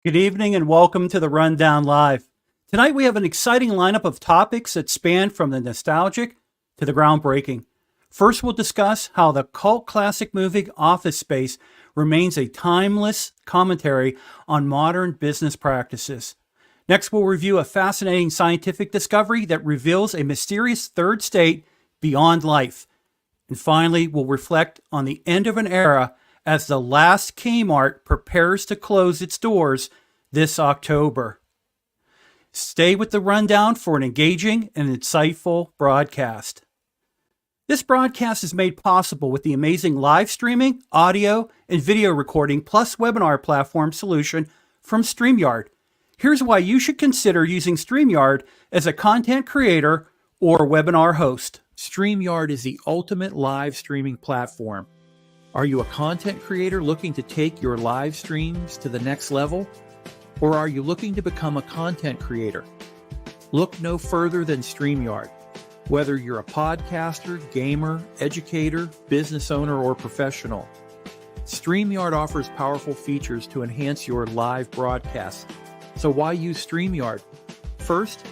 Good evening and welcome to the Rundown Live. Tonight we have an exciting lineup of topics that span from the nostalgic to the groundbreaking. First, we'll discuss how the cult classic movie Office Space remains a timeless commentary on modern business practices. Next, we'll review a fascinating scientific discovery that reveals a mysterious third state beyond life. And finally, we'll reflect on the end of an era as the last Kmart prepares to close its doors this October. Stay with the Rundown for an engaging and insightful broadcast. This broadcast is made possible with the amazing live streaming, audio, and video recording plus webinar platform solution from StreamYard. Here's why you should consider using StreamYard as a content creator or webinar host. StreamYard is the ultimate live streaming platform. Are you a content creator looking to take your live streams to the next level? Or are you looking to become a content creator? Look no further than StreamYard. Whether you're a podcaster, gamer, educator, business owner, or professional, StreamYard offers powerful features to enhance your live broadcasts. So why use StreamYard? First,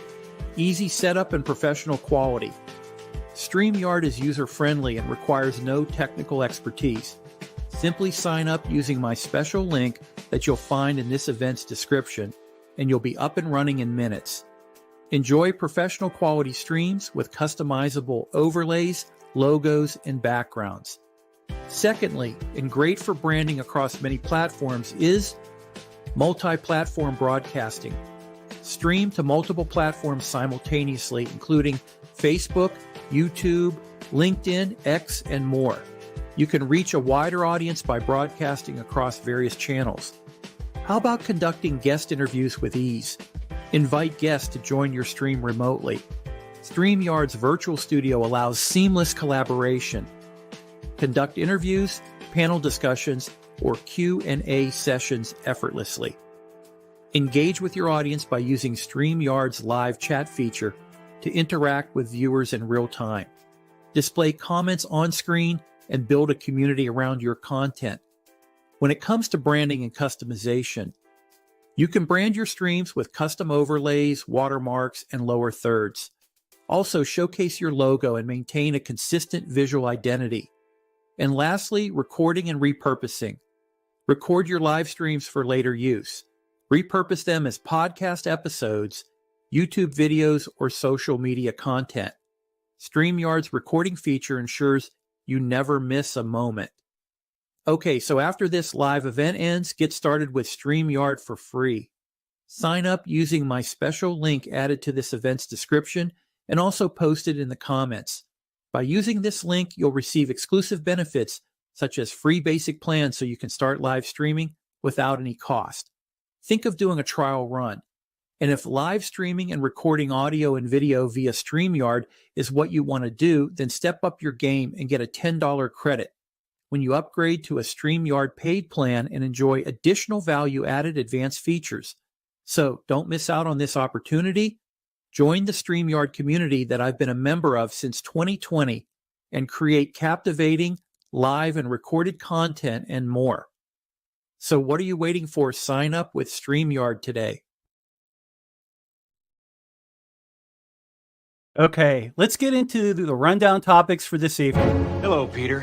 easy setup and professional quality. StreamYard is user-friendly and requires no technical expertise. Simply sign up using my special link that you'll find in this event's description, and you'll be up and running in minutes. Enjoy professional quality streams with customizable overlays, logos, and backgrounds. Secondly, and great for branding across many platforms, is multi-platform broadcasting. Stream to multiple platforms simultaneously, including Facebook, YouTube, LinkedIn, X, and more. You can reach a wider audience by broadcasting across various channels. How about conducting guest interviews with ease? Invite guests to join your stream remotely. StreamYard's virtual studio allows seamless collaboration. Conduct interviews, panel discussions, or Q&A sessions effortlessly. Engage with your audience by using StreamYard's live chat feature to interact with viewers in real time. Display comments on screen and build a community around your content. When it comes to branding and customization, you can brand your streams with custom overlays, watermarks, and lower thirds. Also, showcase your logo and maintain a consistent visual identity. And lastly, recording and repurposing. Record your live streams for later use. Repurpose them as podcast episodes, YouTube videos, or social media content. StreamYard's recording feature ensures you never miss a moment. Okay, so after this live event ends, get started with StreamYard for free. Sign up using my special link added to this event's description and also posted in the comments. By using this link, you'll receive exclusive benefits such as free basic plans so you can start live streaming without any cost. Think of doing a trial run. And if live streaming and recording audio and video via StreamYard is what you want to do, then step up your game and get a $10 credit when you upgrade to a StreamYard paid plan and enjoy additional value-added advanced features. So don't miss out on this opportunity. Join the StreamYard community that I've been a member of since 2020 and create captivating live and recorded content and more. So what are you waiting for? Sign up with StreamYard today. Okay, let's get into the rundown topics for this evening. Hello, Peter.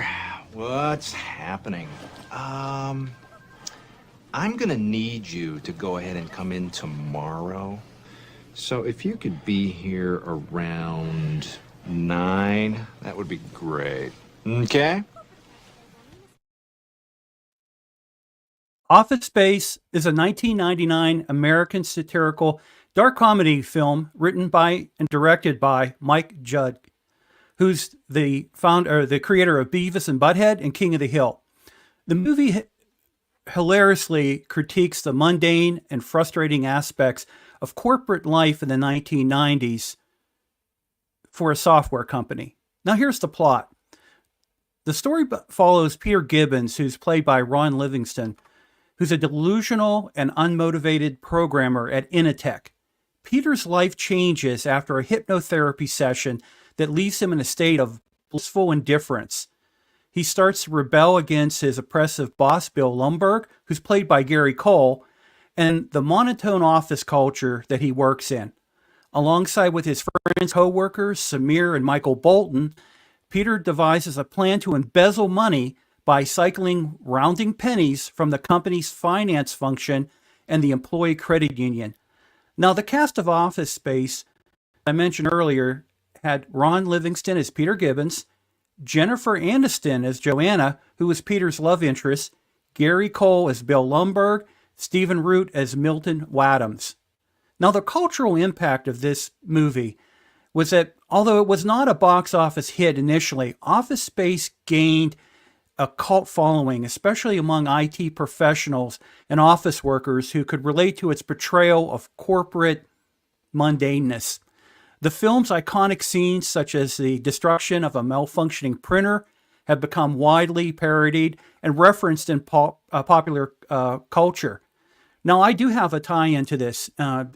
What's happening? I'm gonna need you to go ahead and come in tomorrow. So if you could be here around 9, that would be great. Okay? Office Space is a 1999 American satirical dark comedy film written by and directed by Mike Judge, who's the creator of Beavis and Butthead and King of the Hill. The movie hilariously critiques the mundane and frustrating aspects of corporate life in the 1990s for a software company. Now here's the plot. The story follows Peter Gibbons, who's played by Ron Livingston, who's a delusional and unmotivated programmer at Initech. Peter's life changes after a hypnotherapy session that leaves him in a state of blissful indifference. He starts to rebel against his oppressive boss, Bill Lumberg, who's played by Gary Cole, and the monotone office culture that he works in. Alongside with his friends, co-workers, Samir and Michael Bolton, Peter devises a plan to embezzle money by cycling rounding pennies from the company's finance function and the employee credit union. Now, the cast of Office Space I mentioned earlier had Ron Livingston as Peter Gibbons, Jennifer Aniston as Joanna, who was Peter's love interest, Gary Cole as Bill Lumberg, Stephen Root as Milton Waddams. Now, the cultural impact of this movie was that although it was not a box office hit initially, Office Space gained a cult following, especially among IT professionals and office workers who could relate to its portrayal of corporate mundaneness. The film's iconic scenes, such as the destruction of a malfunctioning printer, have become widely parodied and referenced in popular culture. Now, I do have a tie-in to this.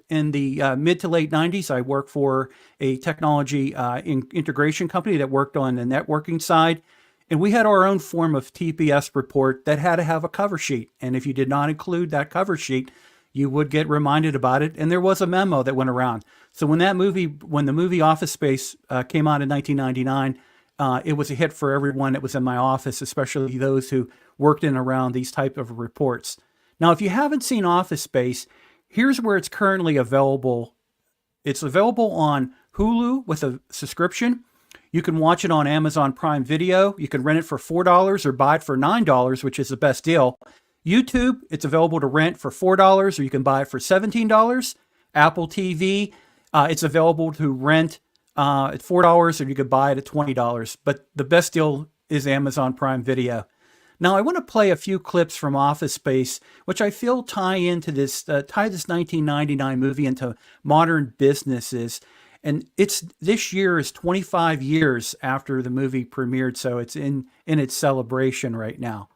In the mid to late 90s, I worked for a technology integration company that worked on the networking side, and we had our own form of TPS report that had to have a cover sheet. And if you did not include that cover sheet, you would get reminded about it. And there was a memo that went around. So when the movie Office Space came out in 1999, it was a hit for everyone that was in my office, especially those who worked in around these type of reports. Now, if you haven't seen Office Space, here's where it's currently available. It's available on Hulu with a subscription. You can watch it on Amazon Prime Video. You can rent it for $4 or buy it for $9, which is the best deal. YouTube, it's available to rent for $4 or you can buy it for $17. Apple TV, it's available to rent at $4 or you could buy it at $20. But the best deal is Amazon Prime Video. Now, I want to play a few clips from Office Space, which I feel tie this 1999 movie into modern businesses. And this year is 25 years after the movie premiered, so it's in its celebration right now.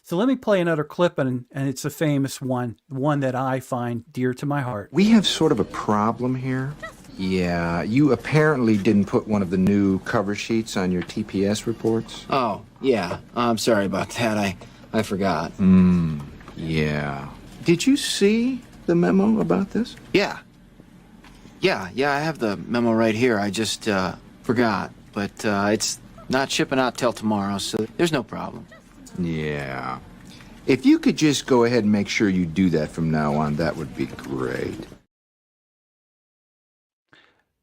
So let me play another clip, and it's a famous one that I find dear to my heart. We have sort of a problem here. Yeah, you apparently didn't put one of the new cover sheets on your TPS reports. Oh, yeah. I'm sorry about that. I forgot. Yeah. Did you see the memo about this? Yeah. Yeah, I have the memo right here. I just forgot. But it's not shipping out till tomorrow, so there's no problem. Yeah. If you could just go ahead and make sure you do that from now on, that would be great.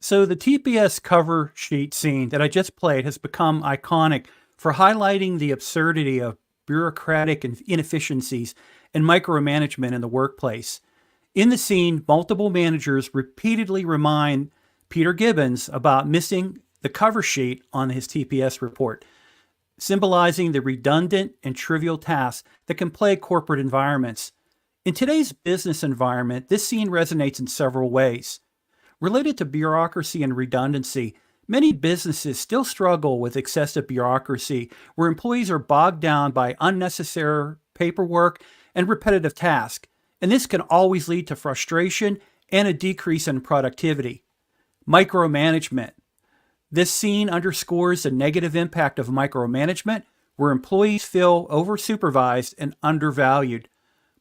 So the TPS cover sheet scene that I just played has become iconic for highlighting the absurdity of bureaucratic inefficiencies and micromanagement in the workplace. In the scene, multiple managers repeatedly remind Peter Gibbons about missing the cover sheet on his TPS report, symbolizing the redundant and trivial tasks that can plague corporate environments. In today's business environment, this scene resonates in several ways. Related to bureaucracy and redundancy, many businesses still struggle with excessive bureaucracy, where employees are bogged down by unnecessary paperwork and repetitive tasks, and this can always lead to frustration and a decrease in productivity. Micromanagement. This scene underscores the negative impact of micromanagement, where employees feel oversupervised and undervalued.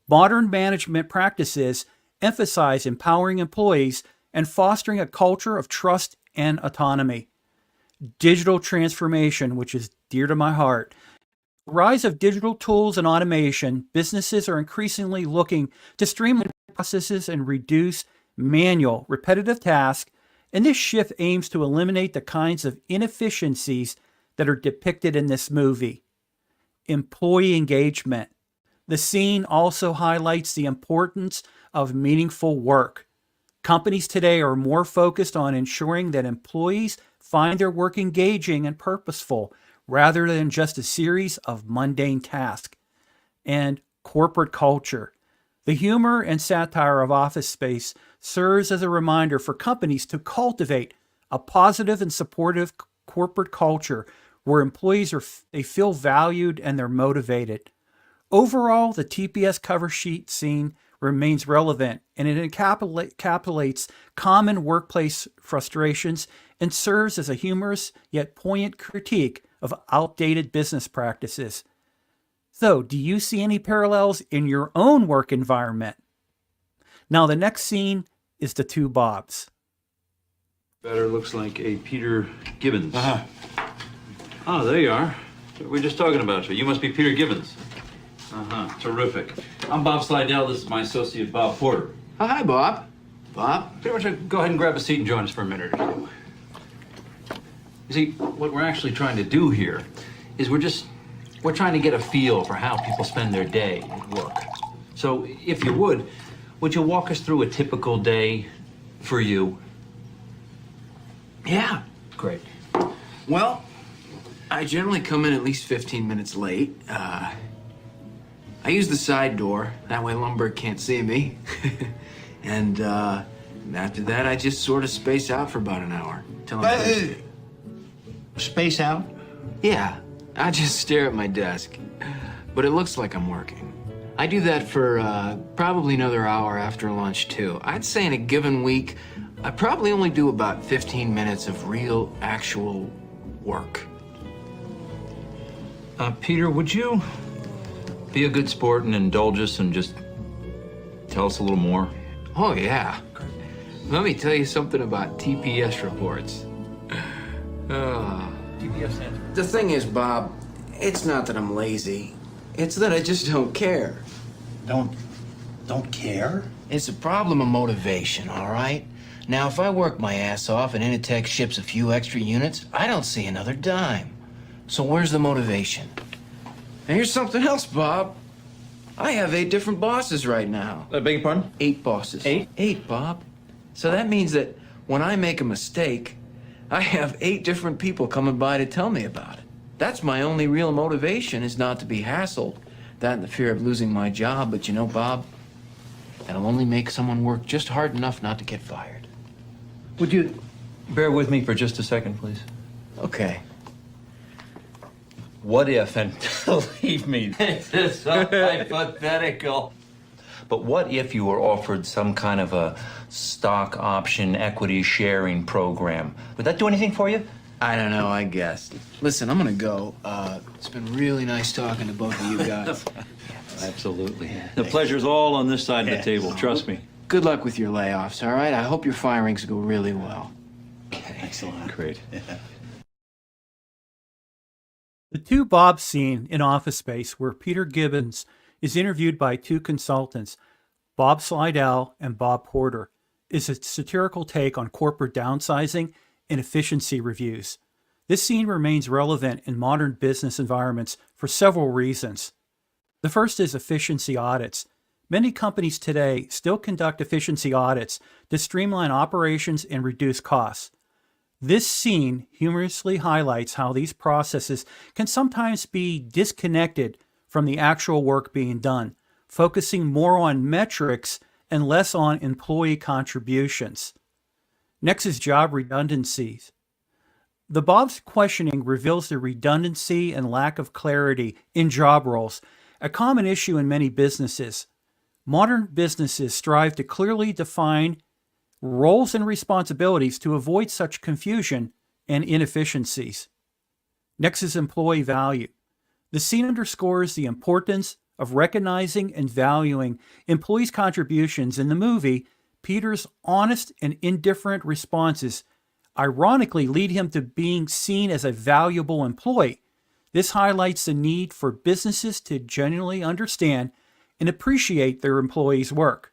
Modern management practices emphasize empowering employees and fostering a culture of trust and autonomy. Digital transformation, which is dear to my heart. The rise of digital tools and automation, businesses are increasingly looking to streamline processes and reduce manual, repetitive tasks, and this shift aims to eliminate the kinds of inefficiencies that are depicted in this movie. Employee engagement. The scene also highlights the importance of meaningful work. Companies today are more focused on ensuring that employees find their work engaging and purposeful, rather than just a series of mundane tasks. And corporate culture. The humor and satire of Office Space serves as a reminder for companies to cultivate a positive and supportive corporate culture where employees they feel valued and they're motivated. Overall, the TPS cover sheet scene remains relevant, and it encapsulates common workplace frustrations and serves as a humorous yet poignant critique of outdated business practices. So, do you see any parallels in your own work environment? Now, the next scene is the two Bobs. Better looks like a Peter Gibbons. Oh, there you are. We were just talking about you. You must be Peter Gibbons. Terrific. I'm Bob Slidell. This is my associate, Bob Porter. Oh, hi, Bob. Bob? Pretty much go ahead and grab a seat and join us for a minute or two. You see, what we're actually trying to do here is we're trying to get a feel for how people spend their day at work. So, if you would you walk us through a typical day for you? Yeah. Great. Well, I generally come in at least 15 minutes late. I use the side door. That way Lumberg can't see me. And after that, I just sort of space out for about an hour. Till I'm thirsty. Space out? Yeah, I just stare at my desk. But it looks like I'm working. I do that for probably another hour after lunch, too. I'd say in a given week, I probably only do about 15 minutes of real, actual work. Peter, would you be a good sport and indulge us and just tell us a little more? Oh, yeah. Let me tell you something about TPS reports. TPS stands for? The thing is, Bob, it's not that I'm lazy. It's that I just don't care. Don't care? It's a problem of motivation, all right? Now, if I work my ass off and Initech ships a few extra units, I don't see another dime. So where's the motivation? And here's something else, Bob. I have 8 different bosses right now. I beg your pardon? 8 bosses. 8? 8, Bob. So that means that when I make a mistake, I have 8 different people coming by to tell me about it. That's my only real motivation, is not to be hassled. That and the fear of losing my job. But you know, Bob, that'll only make someone work just hard enough not to get fired. Would you bear with me for just a second, please? Okay. What if, and believe me, this is so hypothetical, but what if you were offered some kind of a stock option equity sharing program? Would that do anything for you? I don't know, I guess. Listen, I'm gonna go. It's been really nice talking to both of you guys. Absolutely. The pleasure's all on this side of the table, trust me. Good luck with your layoffs, all right? I hope your firings go really well. Excellent. Great. The two Bobs scene in Office Space, where Peter Gibbons is interviewed by 2 consultants, Bob Slidell and Bob Porter, is a satirical take on corporate downsizing and efficiency reviews. This scene remains relevant in modern business environments for several reasons. The first is efficiency audits. Many companies today still conduct efficiency audits to streamline operations and reduce costs. This scene humorously highlights how these processes can sometimes be disconnected from the actual work being done, focusing more on metrics and less on employee contributions. Next is job redundancies. The Bob's questioning reveals the redundancy and lack of clarity in job roles, a common issue in many businesses. Modern businesses strive to clearly define roles and responsibilities to avoid such confusion and inefficiencies. Next is employee value. The scene underscores the importance of recognizing and valuing employees' contributions. In the movie, Peter's honest and indifferent responses ironically lead him to being seen as a valuable employee. This highlights the need for businesses to genuinely understand and appreciate their employees' work.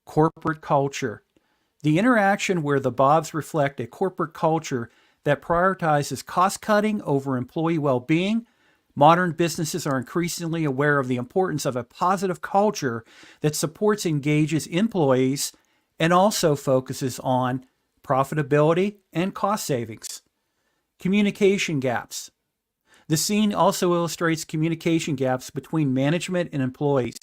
Corporate culture. The interaction where the Bobs reflect a corporate culture that prioritizes cost-cutting over employee well-being. Modern businesses are increasingly aware of the importance of a positive culture that supports and engages employees and also focuses on profitability and cost savings. Communication gaps. The scene also illustrates communication gaps between management and employees.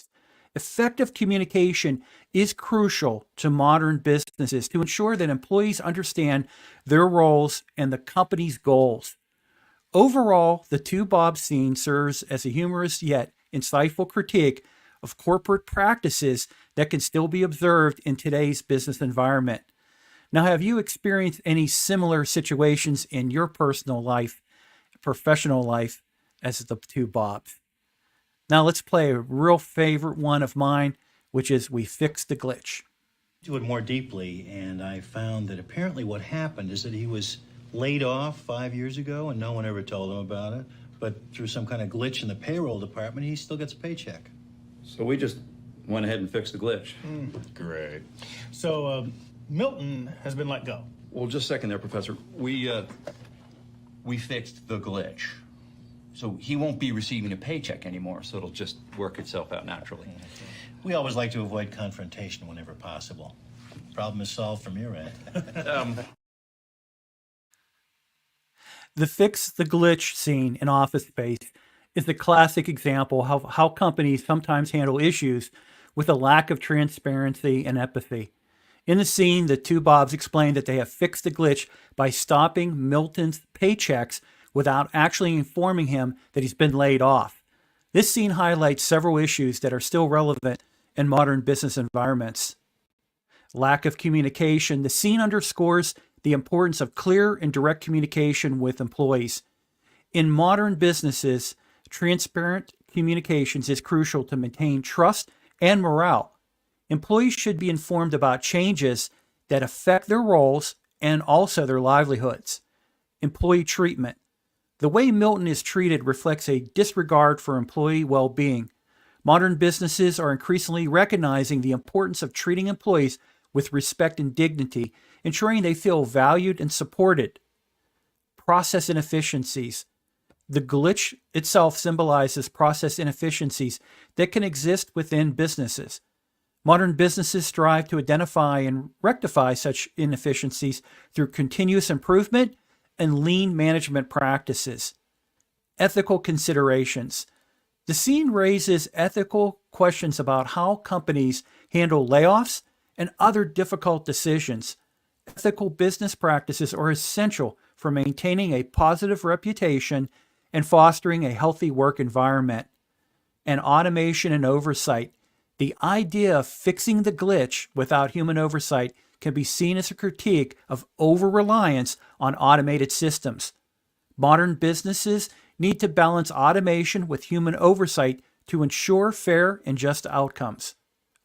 Effective communication is crucial to modern businesses to ensure that employees understand their roles and the company's goals. Overall, the two Bobs scene serves as a humorous yet insightful critique of corporate practices that can still be observed in today's business environment. Now, have you experienced any similar situations in your personal life, professional life, as the two Bobs? Now let's play a real favorite one of mine, which is We Fixed the Glitch. Do it more deeply, and I found that apparently what happened is that he was laid off 5 years ago, and no one ever told him about it. But through some kind of glitch in the payroll department, he still gets a paycheck. So we just went ahead and fixed the glitch. Great. So, Milton has been let go. Well, just a second there, Professor. We fixed the glitch. So he won't be receiving a paycheck anymore, so it'll just work itself out naturally. We always like to avoid confrontation whenever possible. Problem is solved from your end. The fix the glitch scene in Office Space is the classic example of how companies sometimes handle issues with a lack of transparency and empathy. In the scene, the two Bobs explain that they have fixed the glitch by stopping Milton's paychecks without actually informing him that he's been laid off. This scene highlights several issues that are still relevant in modern business environments. Lack of communication. The scene underscores the importance of clear and direct communication with employees. In modern businesses, transparent communications is crucial to maintain trust and morale. Employees should be informed about changes that affect their roles and also their livelihoods. Employee treatment. The way Milton is treated reflects a disregard for employee well-being. Modern businesses are increasingly recognizing the importance of treating employees with respect and dignity, ensuring they feel valued and supported. Process inefficiencies. The glitch itself symbolizes process inefficiencies that can exist within businesses. Modern businesses strive to identify and rectify such inefficiencies through continuous improvement and lean management practices. Ethical considerations. The scene raises ethical questions about how companies handle layoffs and other difficult decisions. Ethical business practices are essential for maintaining a positive reputation and fostering a healthy work environment. And automation and oversight. The idea of fixing the glitch without human oversight can be seen as a critique of over-reliance on automated systems. Modern businesses need to balance automation with human oversight to ensure fair and just outcomes.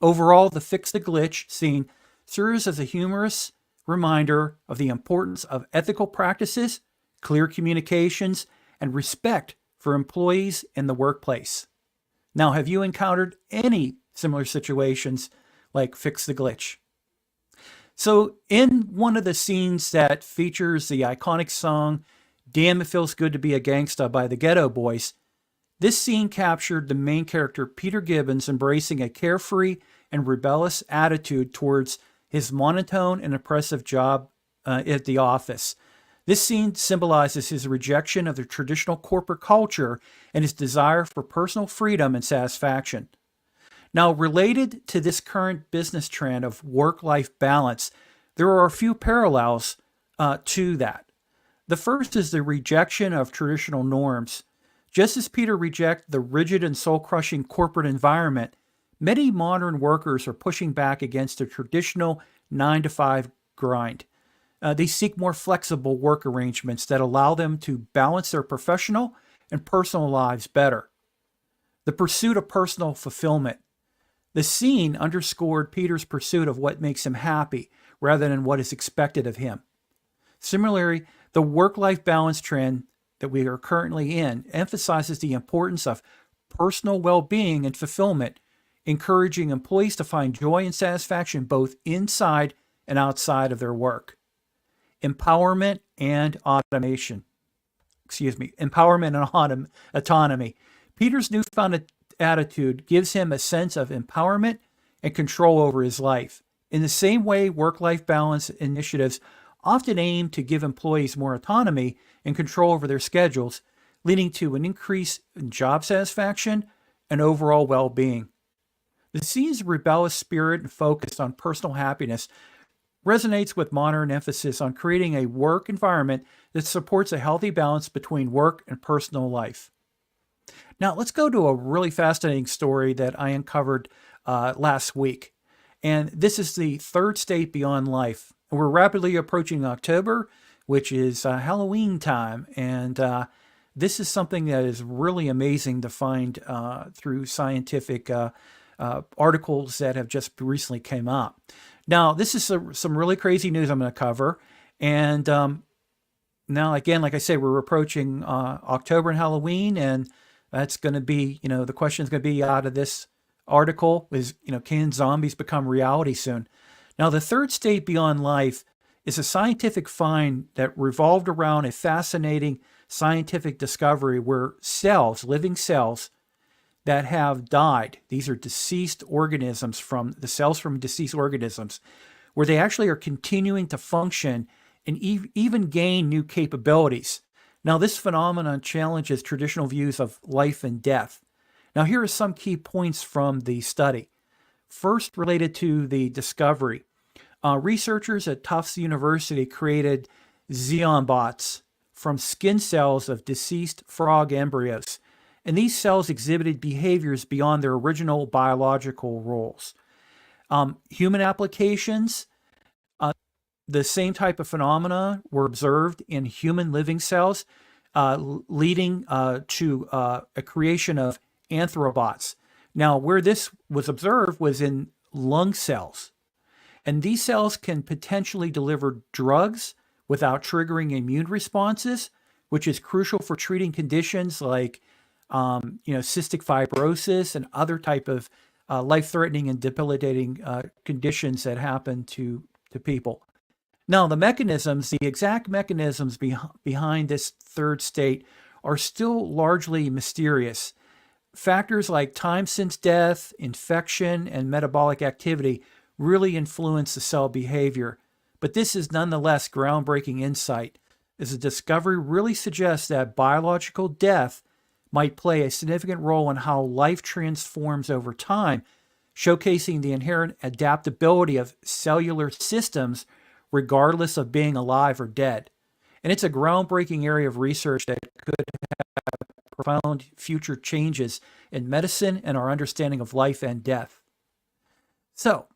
Overall, the Fix the Glitch scene serves as a humorous reminder of the importance of ethical practices, clear communications, and respect for employees in the workplace. Now, have you encountered any similar situations like Fix the Glitch? So in one of the scenes that features the iconic song, Damn It Feels Good to Be a Gangsta by the Ghetto Boys, this scene captured the main character Peter Gibbons embracing a carefree and rebellious attitude towards his monotone and oppressive job at the office. This scene symbolizes his rejection of the traditional corporate culture and his desire for personal freedom and satisfaction. Now, related to this current business trend of work-life balance, there are a few parallels to that. The first is the rejection of traditional norms. Just as Peter rejected the rigid and soul-crushing corporate environment, many modern workers are pushing back against the traditional 9-to-5 grind. They seek more flexible work arrangements that allow them to balance their professional and personal lives better. The pursuit of personal fulfillment. The scene underscored Peter's pursuit of what makes him happy rather than what is expected of him. Similarly, the work-life balance trend that we are currently in emphasizes the importance of personal well-being and fulfillment, encouraging employees to find joy and satisfaction both inside and outside of their work. Empowerment and automation. Empowerment and autonomy. Peter's newfound attitude gives him a sense of empowerment and control over his life. In the same way, work-life balance initiatives often aim to give employees more autonomy and control over their schedules, leading to an increase in job satisfaction and overall well-being. The scene's rebellious spirit and focus on personal happiness resonates with modern emphasis on creating a work environment that supports a healthy balance between work and personal life. Now, let's go to a really fascinating story that I uncovered last week. And this is the third state beyond life. We're rapidly approaching October, which is Halloween time. And this is something that is really amazing to find through scientific articles that have just recently came up. Now, this is some really crazy news I'm going to cover. And now, again, like I say, we're approaching October and Halloween, and that's going to be, the question is going to be out of this article is, can zombies become reality soon? Now, the third state beyond life is a scientific find that revolved around a fascinating scientific discovery where cells, living cells that have died, these are deceased organisms from the cells from deceased organisms, where they actually are continuing to function and even gain new capabilities. Now, this phenomenon challenges traditional views of life and death. Now, here are some key points from the study. First, related to the discovery. Researchers at Tufts University created xenonbots from skin cells of deceased frog embryos. And these cells exhibited behaviors beyond their original biological roles. Human applications, the same type of phenomena were observed in human living cells, leading to a creation of anthrobots. Now, where this was observed was in lung cells. And these cells can potentially deliver drugs without triggering immune responses, which is crucial for treating conditions like cystic fibrosis and other type of life-threatening and debilitating conditions that happen to people. Now, the exact mechanisms behind this third state are still largely mysterious. Factors like time since death, infection, and metabolic activity really influence the cell behavior. But this is nonetheless groundbreaking insight, as the discovery really suggests that biological death might play a significant role in how life transforms over time, showcasing the inherent adaptability of cellular systems regardless of being alive or dead. And it's a groundbreaking area of research that could have profound future changes in medicine and our understanding of life and death. So,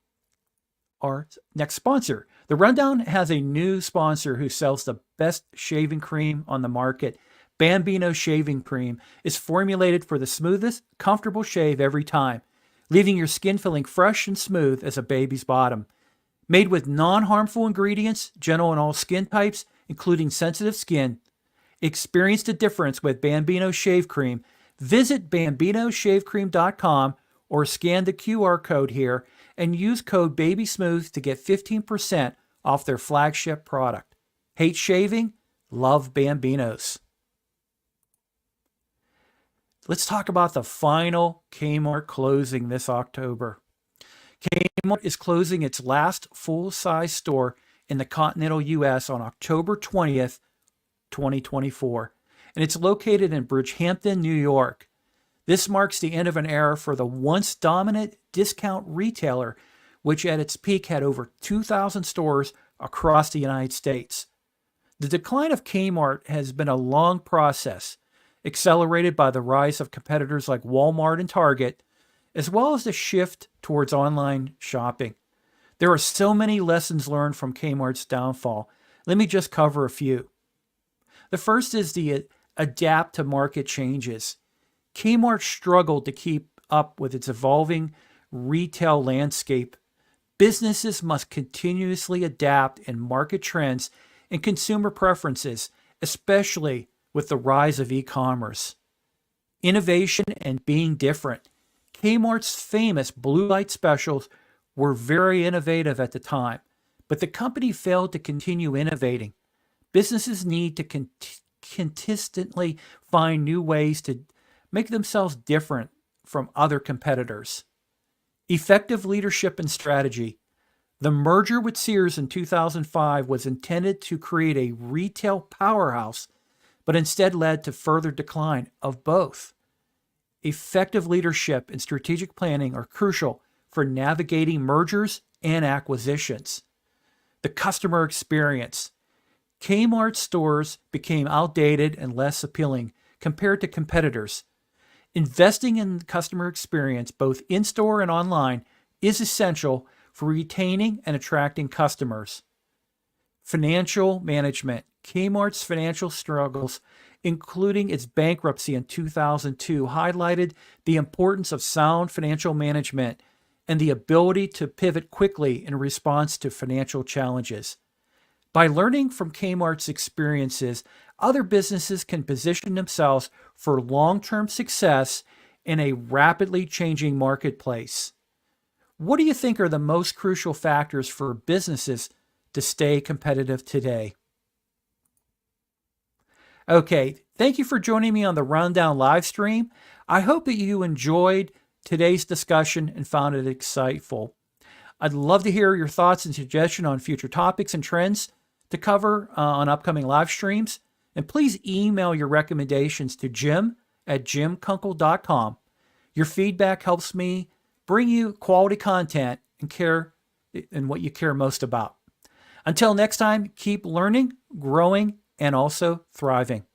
our next sponsor. The Rundown has a new sponsor who sells the best shaving cream on the market. Bambino Shaving Cream is formulated for the smoothest, comfortable shave every time, leaving your skin feeling fresh and smooth as a baby's bottom. Made with non-harmful ingredients, gentle on all skin types, including sensitive skin. Experience the difference with Bambino Shave Cream. Visit BambinoShaveCream.com or scan the QR code here and use code BABYSMOOTH to get 15% off their flagship product. Hate shaving? Love Bambinos. Let's talk about the final Kmart closing this October. Kmart is closing its last full-size store in the continental U.S. on October 20th, 2024, and it's located in Bridgehampton, New York. This marks the end of an era for the once dominant discount retailer, which at its peak had over 2,000 stores across the United States. The decline of Kmart has been a long process, accelerated by the rise of competitors like Walmart and Target, as well as the shift towards online shopping. There are so many lessons learned from Kmart's downfall. Let me just cover a few. The first is the adapt to market changes. Kmart struggled to keep up with its evolving retail landscape. Businesses must continuously adapt in market trends and consumer preferences, especially with the rise of e-commerce. Innovation and being different. Kmart's famous blue light specials were very innovative at the time, but the company failed to continue innovating. Businesses need to consistently find new ways to make themselves different from other competitors. Effective leadership and strategy. The merger with Sears in 2005 was intended to create a retail powerhouse, but instead led to further decline of both. Effective leadership and strategic planning are crucial for navigating mergers and acquisitions. The customer experience. Kmart stores became outdated and less appealing compared to competitors. Investing in the customer experience, both in-store and online, is essential for retaining and attracting customers. Financial management. Kmart's financial struggles, including its bankruptcy in 2002, highlighted the importance of sound financial management and the ability to pivot quickly in response to financial challenges. By learning from Kmart's experiences, other businesses can position themselves for long-term success in a rapidly changing marketplace. What do you think are the most crucial factors for businesses to stay competitive today? Okay, thank you for joining me on the Rundown live stream. I hope that you enjoyed today's discussion and found it insightful. I'd love to hear your thoughts and suggestions on future topics and trends to cover on upcoming live streams. And please email your recommendations to jim@jimkunkel.com. Your feedback helps me bring you quality content and care in what you care most about. Until next time, keep learning, growing, and also thriving.